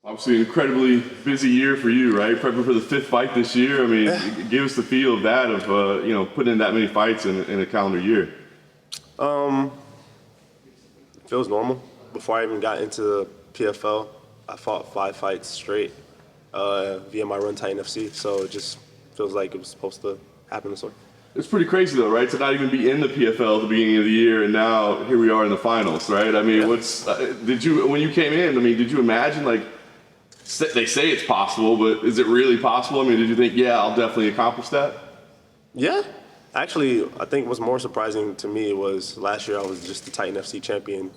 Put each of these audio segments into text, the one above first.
Obviously, an incredibly busy year for you, right? Prepping for the 5th fight this year. I mean, give us the feel of that, putting in that many fights in a calendar year. It feels normal. Before I even got into PFL, I fought 5 fights straight via my run Titan FC, so it just feels like it was supposed to happen this way. It's pretty crazy, though, right? To not even be in the PFL at the beginning of the year, and now here we are in the finals, right? I mean, when you came in, I mean, did you imagine, like, they say it's possible, but is it really possible? I mean, did you think, yeah, I'll definitely accomplish that? Yeah. Actually, I think what's more surprising to me was last year I was just the Titan FC champion.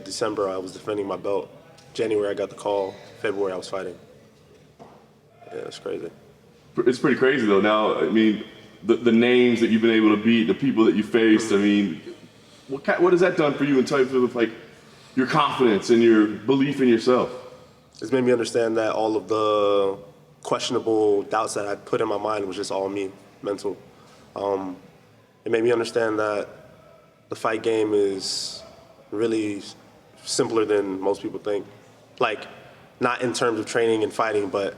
December, I was defending my belt. January, I got the call. February, I was fighting. Yeah, it's crazy. It's pretty crazy, though. Now, I mean, the names that you've been able to beat, the people that you faced, I mean, what has that done for you in terms of, like, your confidence and your belief in yourself? It's made me understand that all of the questionable doubts that I put in my mind was just all me, mental. It made me understand that the fight game is really simpler than most people think. Like, not in terms of training and fighting, but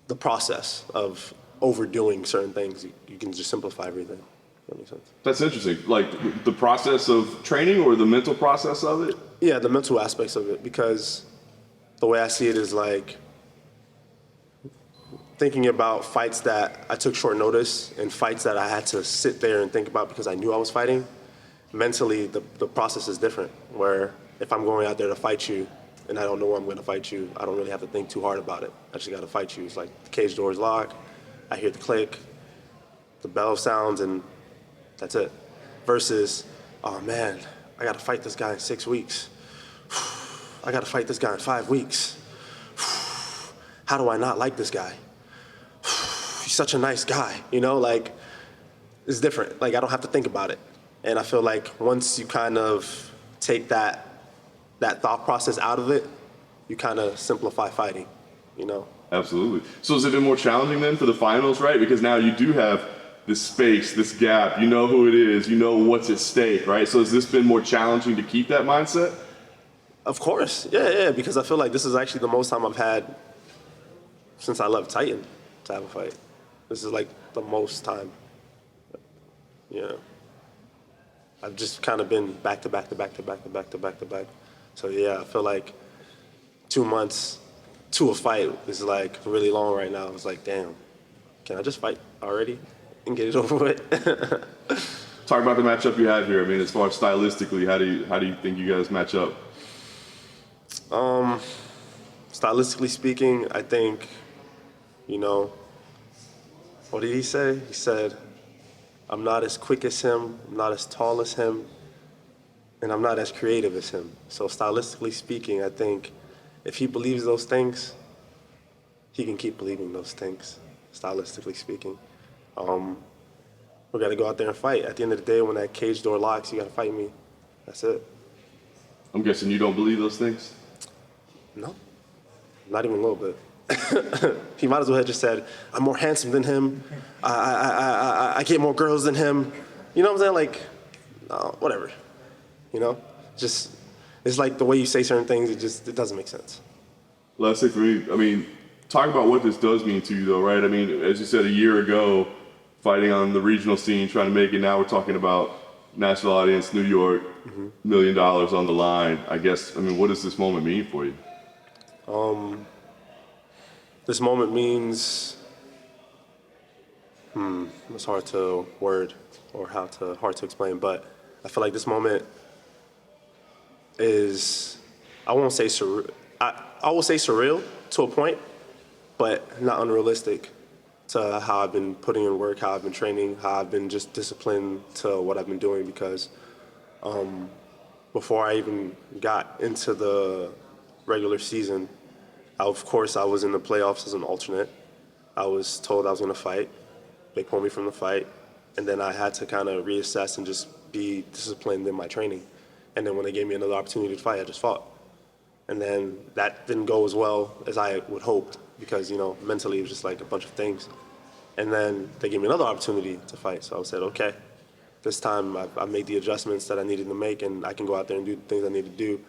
the process of overdoing certain things. You can just simplify everything. That makes sense. That's interesting. Like, the process of training or the mental process of it? Yeah, the mental aspects of it, because the way I see it is like thinking about fights that I took short notice and fights that I had to sit there and think about because I knew I was fighting. Mentally, the process is different, where if I'm going out there to fight you and I don't know where I'm going to fight you, I don't really have to think too hard about it. I just got to fight you. It's like the cage door is locked, I hear the click, the bell sounds, and that's it. Versus, oh man, I got to fight this guy in 6 weeks. I got to fight this guy in 5 weeks. How do I not like this guy? He's such a nice guy, you know? Like, it's different. Like, I don't have to think about it. And I feel like once you kind of take that thought process out of it, you kind of simplify fighting, you know? Absolutely. So has it been more challenging then for the finals, right? Because now you do have this space, this gap. You know who it is. You know what's at stake, right? So has this been more challenging to keep that mindset? Of course, yeah, because I feel like this is actually the most time I've had since I left Titan to have a fight. This is like the most time. Yeah. I've just kind of been back to back to back to back to back to back to back. So yeah, I feel like 2 months to a fight is like really long right now. It's like, damn, can I just fight already and get it over with? Talk about the matchup you have here. I mean, as far as stylistically, how do you think you guys match up? Stylistically speaking, I think, you know, what did he say? He said, I'm not as quick as him, I'm not as tall as him, and I'm not as creative as him. So stylistically speaking, I think if he believes those things, he can keep believing those things, stylistically speaking. We got to go out there and fight. At the end of the day, when that cage door locks, you got to fight me. That's it. I'm guessing you don't believe those things? No, not even a little bit. He might as well have just said, I'm more handsome than him. I get more girls than him. You know what I'm saying? Like, no, whatever. You know? Just, it's like the way you say certain things, it doesn't make sense. Last thing for me, I mean, talk about what this does mean to you, though, right? I mean, as you said, a year ago, fighting on the regional scene, trying to make it. Now we're talking about national audience, New York, $1 million on the line. I guess, I mean, what does this moment mean for you? This moment means, it's hard to word or hard to explain, but I feel like this moment is, I won't say surreal, I will say surreal to a point, but not unrealistic to how I've been putting in work, how I've been training, how I've been just disciplined to what I've been doing, because before I even got into the regular season, of course, I was in the playoffs as an alternate. I was told I was going to fight. They pulled me from the fight. And then I had to kind of reassess and just be disciplined in my training. And then when they gave me another opportunity to fight, I just fought. And then that didn't go as well as I would hoped because, you know, mentally it was just like a bunch of things. And then they gave me another opportunity to fight. So I said, okay, this time I made the adjustments that I needed to make and I can go out there and do the things I need to do.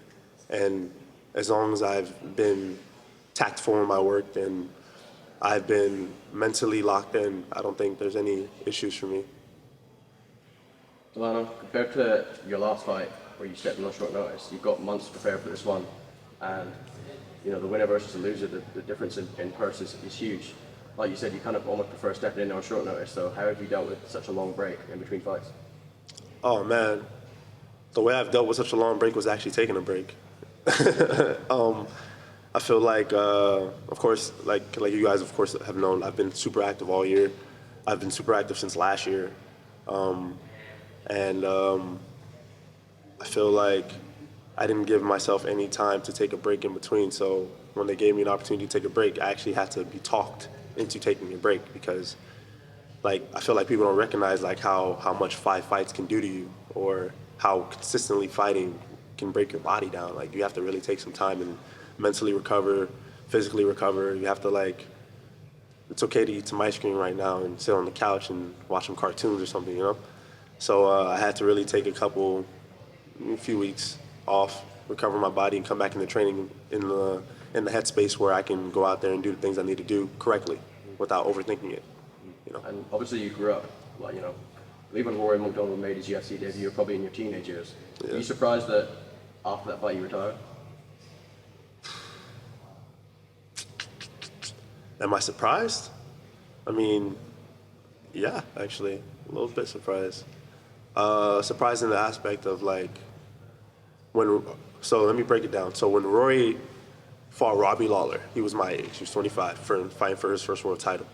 And as long as I've been tactful in my work, and I've been mentally locked in. I don't think there's any issues for me. Dilano, compared to your last fight, where you stepped in on short notice, you've got months to prepare for this one, and you know the winner versus the loser, the difference in purse is huge. Like you said, you kind of almost prefer stepping in on short notice. So how have you dealt with such a long break in between fights? Oh man, the way I've dealt with such a long break was actually taking a break. I feel like, of course, like you guys, of course, have known, I've been super active all year. I've been super active since last year. I feel like I didn't give myself any time to take a break in between. So when they gave me an opportunity to take a break, I actually had to be talked into taking a break because, like, I feel like people don't recognize like how much 5 fights can do to you, or how consistently fighting can break your body down. Like, you have to really take some time and mentally recover, physically recover. You have to, like, it's okay to eat some ice cream right now and sit on the couch and watch some cartoons or something, you know? So I had to really take a few weeks off, recover my body, and come back into training in the headspace where I can go out there and do the things I need to do correctly without overthinking it, you know? And obviously you grew up, like, you know, I believe when Rory McDonald made his UFC debut, you were probably in your teenage years. Yeah. Are you surprised that after that fight you retired? Am I surprised? I mean, yeah, actually, a little bit surprised. Surprised in the aspect of, like, so let me break it down. So when Rory fought Robbie Lawler, he was my age, he was 25, fighting for his first world title.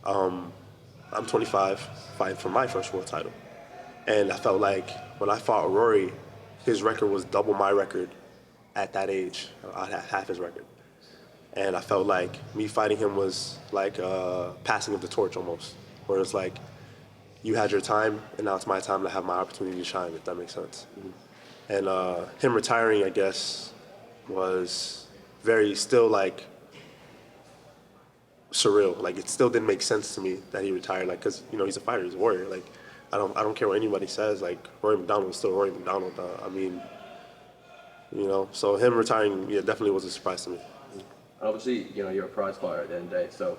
I'm 25, fighting for my first world title. And I felt like when I fought Rory, his record was double my record at that age. I had half his record. And I felt like me fighting him was like passing of the torch almost, where it's like, you had your time, and now it's my time to have my opportunity to shine, if that makes sense. And him retiring, I guess, was still like surreal. Like, it still didn't make sense to me that he retired. Like, cause you know he's a fighter, he's a warrior. Like, I don't care what anybody says. Like, Rory McDonald was still Rory McDonald. I mean, you know. So him retiring, yeah, definitely was a surprise to me. And obviously, you know, you're a prize fighter at the end of the day. So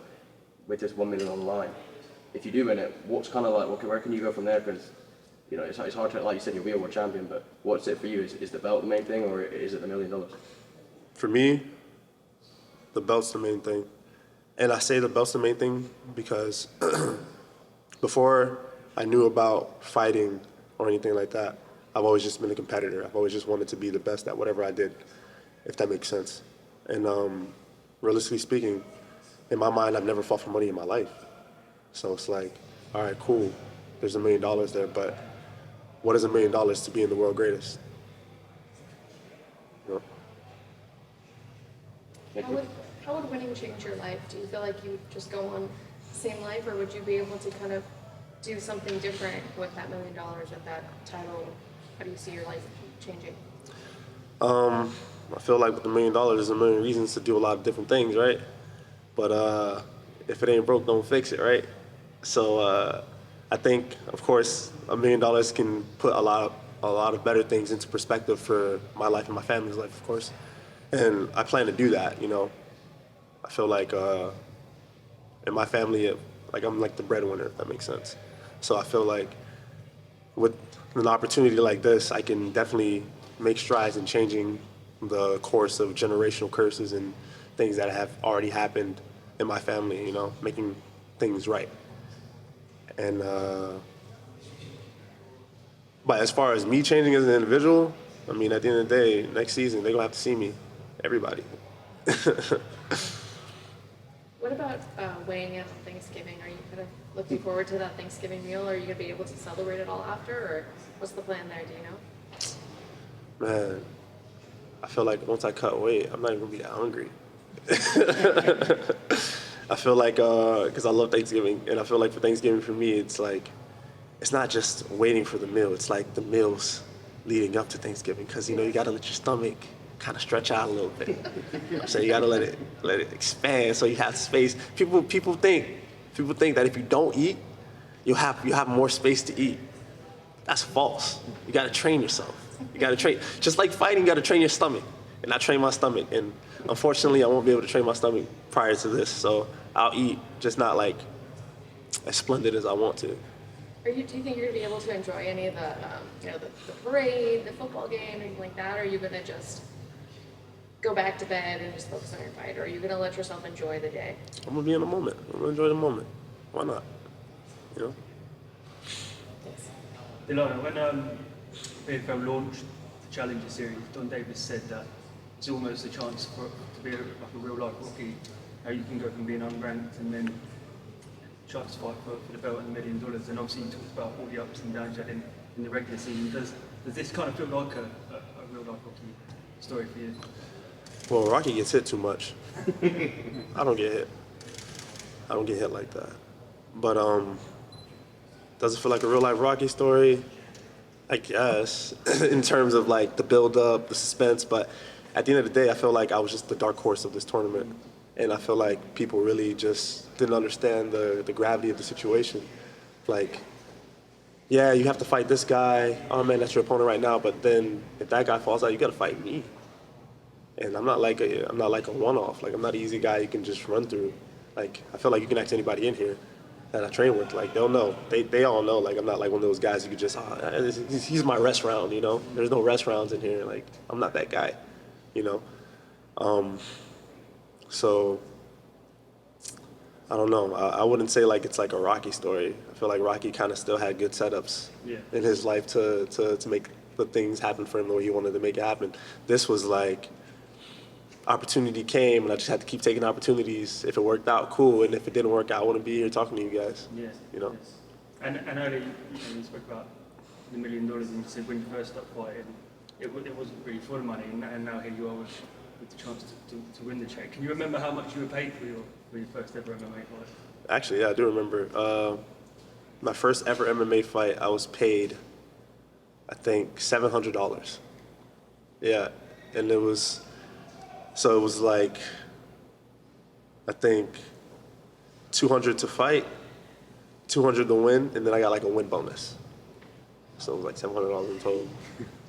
with this 1 million on the line, if you do win it, what's kind of like, where can you go from there? Because you know, it's hard to, like you said, you'll be a world champion, but what's it for you? Is the belt the main thing, or is it the $1 million? For me, the belt's the main thing. And I say the belt's the main thing because before I knew about fighting or anything like that, I've always just been a competitor. I've always just wanted to be the best at whatever I did, if that makes sense. And realistically speaking, in my mind, I've never fought for money in my life. So it's like, all right, cool, there's $1 million there, but what is $1 million to be in the world greatest? You know? How would winning change your life? Do you feel like you would just go on the same life, or would you be able to kind of do something different with that $1 million, with that title? How do you see your life changing? I feel like with $1 million, there's a million reasons to do a lot of different things, right? But if it ain't broke, don't fix it, right? So I think, of course, $1 million can put a lot of better things into perspective for my life and my family's life, of course. And I plan to do that, you know. I feel like in my family, like, I'm like the breadwinner, if that makes sense. So I feel like with an opportunity like this, I can definitely make strides in changing the course of generational curses and things that have already happened in my family, you know, making things right. And but as far as me changing as an individual, I mean, at the end of the day, next season, they're gonna have to see me, everybody. What about weighing in on Thanksgiving? Are you kind of looking forward to that Thanksgiving meal? Are you going to be able to celebrate it all after, or what's the plan there? Do you know? Man, I feel like once I cut weight, I'm not even gonna be that hungry. I feel like, because I love Thanksgiving, and I feel like for Thanksgiving for me, it's like, it's not just waiting for the meal, it's like the meals leading up to Thanksgiving, because, you know, you gotta let your stomach kind of stretch out a little bit. So you gotta let it expand so you have space. People think that if you don't eat, you have more space to eat. That's false. You gotta train yourself. You gotta train. Just like fighting, you gotta train your stomach. And I train my stomach. And unfortunately, I won't be able to train my stomach prior to this, so I'll eat, just not like as splendid as I want to. Do you think you're gonna be able to enjoy any of the, the parade, the football game, anything like that? Or are you gonna just go back to bed and just focus on your fight? Or are you gonna let yourself enjoy the day? I'm gonna be in the moment. I'm gonna enjoy the moment. Why not? You know? Thanks. Dilano, when PFL launched the Challenger Series, Don Davis said that it's almost a chance to be like a real life Rocky. How you can go from being unranked and then chance to fight for the belt and $1 million. And obviously, you talked about all the ups and downs you had in the regular season. Does this kind of feel like a real life Rocky story for you? Well, Rocky gets hit too much. I don't get hit. I don't get hit like that. But does it feel like a real life Rocky story? I guess, in terms of like the build up, the suspense. But at the end of the day, I feel like I was just the dark horse of this tournament. And I feel like people really just didn't understand the gravity of the situation. Like, yeah, you have to fight this guy. Oh man, that's your opponent right now. But then if that guy falls out, you got to fight me. And I'm not like a one-off. Like, I'm not an easy guy you can just run through. Like, I feel like you can ask anybody in here that I train with. Like, they'll know. They all know. Like, I'm not like one of those guys you could just, he's my rest round, you know? There's no rest rounds in here. Like, I'm not that guy, you know? So, I don't know. I wouldn't say like it's like a Rocky story. I feel like Rocky kind of still had good setups in his life to make the things happen for him the way he wanted to make it happen. This was like, opportunity came, and I just had to keep taking opportunities. If it worked out, cool, and if it didn't work out, I wouldn't be here talking to you guys. Yes. You know. Yes. And earlier, you spoke about the $1 million, and you said when you first started fighting, it wasn't really for the money, and now here you are with the chance to win the check. Can you remember how much you were paid for your first ever MMA fight? Actually, yeah, I do remember. My first ever MMA fight, I was paid, I think, $700. Yeah, and it was like, I think, 200 to fight, 200 to win, and then I got like a win bonus. So it was like $700 in total.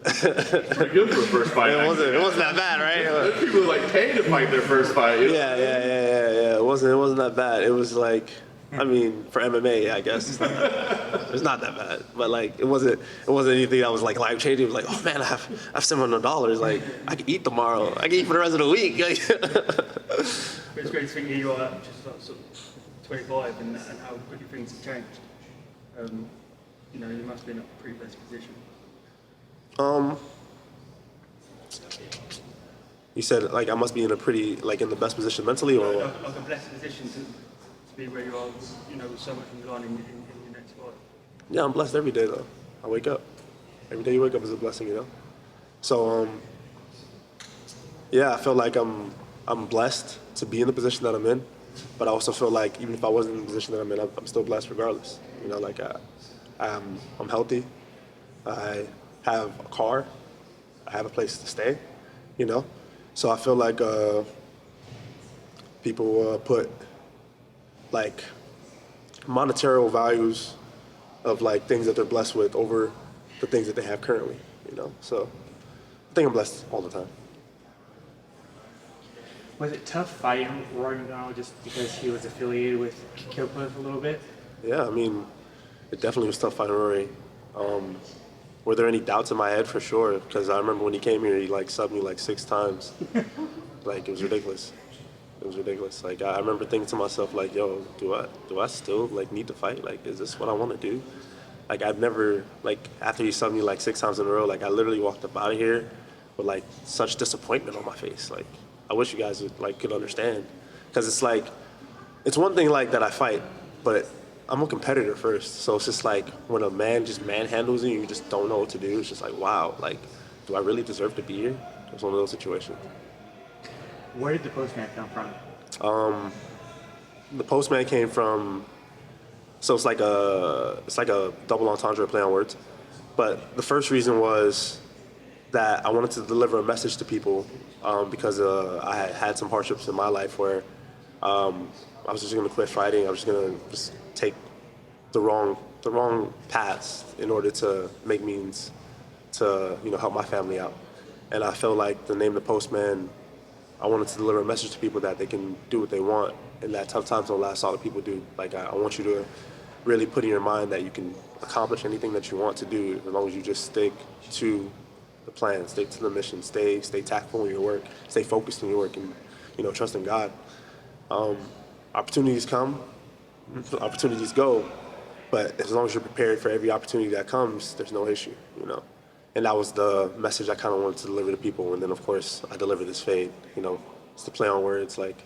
Pretty good for a first fight. It wasn't that bad, right? People like pay to fight their first fight. You know? Yeah. It wasn't that bad. It was like, I mean, for MMA, I guess it's not that bad. But like, it wasn't anything that was like life changing. It was like, oh man, I have $700. Like, I could eat tomorrow. I can eat for the rest of the week. But it's great to think here you are, just like sort of 25, and how quickly things have changed. You know, you must be in a pretty blessed position. You said like I must be in a pretty in the best position mentally, or what? Like a blessed position to be where you are, you know, with so much on the line in your next fight. Yeah, I'm blessed every day though. I wake up. Every day you wake up is a blessing, you know. So yeah, I feel like I'm blessed to be in the position that I'm in, but I also feel like even if I wasn't in the position that I'm in, I'm still blessed regardless. You know, like I'm healthy. I have a car. I have a place to stay. You know, so I feel like people put like monetary values of like things that they're blessed with over the things that they have currently. You know, so I think I'm blessed all the time. Was it tough fighting Roy McDonald just because he was affiliated with Killcliff a little bit? Yeah, I mean, it definitely was tough fighting Rory. Were there any doubts in my head? For sure, because I remember when he came here, he like subbed me like 6 times. Like, it was ridiculous. It was ridiculous. Like, I remember thinking to myself, like, yo, do I still like need to fight? Like, is this what I want to do? Like, I've never, like, after he subbed me like 6 times in a row, like, I literally walked up out of here with like such disappointment on my face. Like, I wish you guys would, like, could understand, because it's like, it's one thing like that I fight, but I'm a competitor first, so it's just like when a man just manhandles you, you just don't know what to do. It's just like, wow, like, do I really deserve to be here? It's one of those situations. Where did the postman come from? The postman came from, so it's like a double entendre play on words, but the first reason was that I wanted to deliver a message to people because I had some hardships in my life where I was just gonna quit fighting. I was just gonna take the wrong paths in order to make means to help my family out. And I felt like the name The Postman I wanted to deliver a message to people that they can do what they want, and that tough times don't last. All the people do. Like I want you to really put in your mind that you can accomplish anything that you want to do as long as you just stick to the plan, stick to the mission, stay tactful in your work, stay focused in your work, and trust in God. Opportunities come, opportunities go, but as long as you're prepared for every opportunity that comes, there's no issue. And that was the message I kind of wanted to deliver to people. And then, of course, I delivered this fade. It's the play on words, like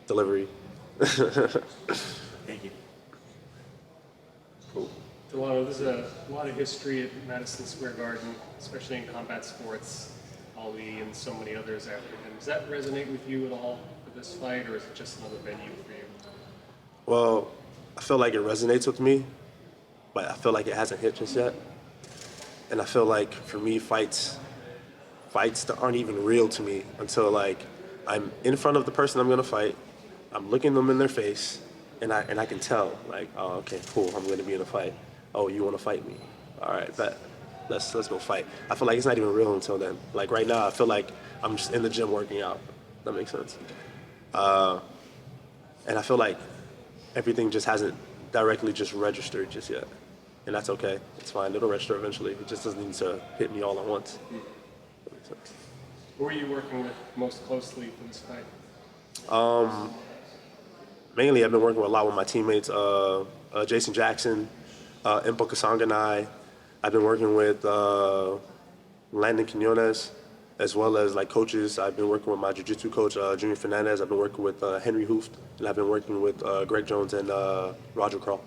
delivery. Thank you. Dilano, there's a lot of history at Madison Square Garden, especially in combat sports, Ali and so many others after him. Does that resonate with you at all for this fight, or is it just another venue for you? Well, I feel like it resonates with me, but I feel like it hasn't hit just yet. And I feel like for me, fights that aren't even real to me until like I'm in front of the person I'm gonna fight, I'm looking them in their face, and I can tell like, oh, okay, cool, I'm gonna be in a fight. Oh, you wanna fight me? All right, bet. Let's go fight. I feel like it's not even real until then. Like right now, I feel like I'm just in the gym working out. That makes sense. And I feel like everything just hasn't directly just registered just yet. And that's okay. It's fine. It'll register eventually. It just doesn't need to hit me all at once. That makes sense. Who are you working with most closely for this fight? Mainly, I've been working a lot with my teammates, Jason Jackson, Impa Kasanganai. I've been working with Landon Quinones, as well as like coaches. I've been working with my jiu-jitsu coach, Junior Fernandez. I've been working with Henry Hooft, and I've been working with Greg Jones and Roger Crawl.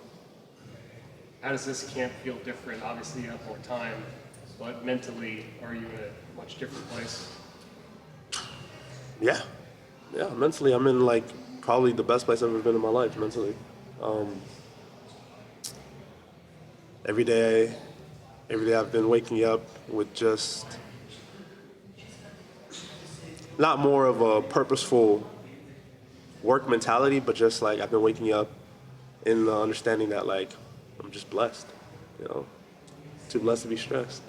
How does this camp feel different? Obviously, you have more time, but mentally, are you in a much different place? Yeah, mentally, I'm in like probably the best place I've ever been in my life mentally. Every day I've been waking up with just not more of a purposeful work mentality, but just like I've been waking up in the understanding that like I'm just blessed, too blessed to be stressed.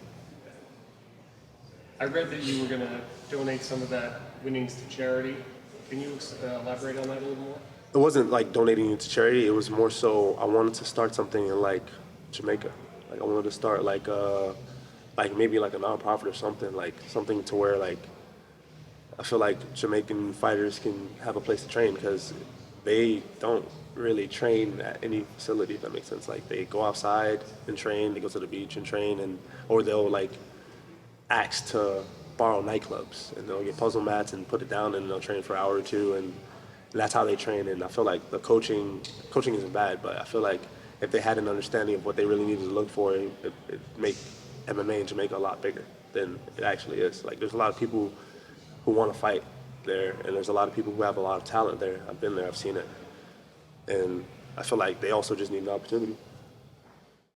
I read that you were going to donate some of that winnings to charity. Can you elaborate on that a little more? It wasn't like donating it to charity. It was more so I wanted to start something in like Jamaica. Like I wanted to start like maybe like a nonprofit or something, like something to where like I feel like Jamaican fighters can have a place to train, because they don't really train at any facility, if that makes sense. Like they go outside and train, they go to the beach and train, or they'll like ask to borrow nightclubs, and they'll get puzzle mats and put it down, and they'll train for an hour or two, and that's how they train. And I feel like the coaching isn't bad, but I feel like if they had an understanding of what they really needed to look for, it'd make MMA in Jamaica a lot bigger than it actually is. Like there's a lot of people who want to fight there, and there's a lot of people who have a lot of talent there. I've been there, I've seen it, and I feel like they also just need an opportunity.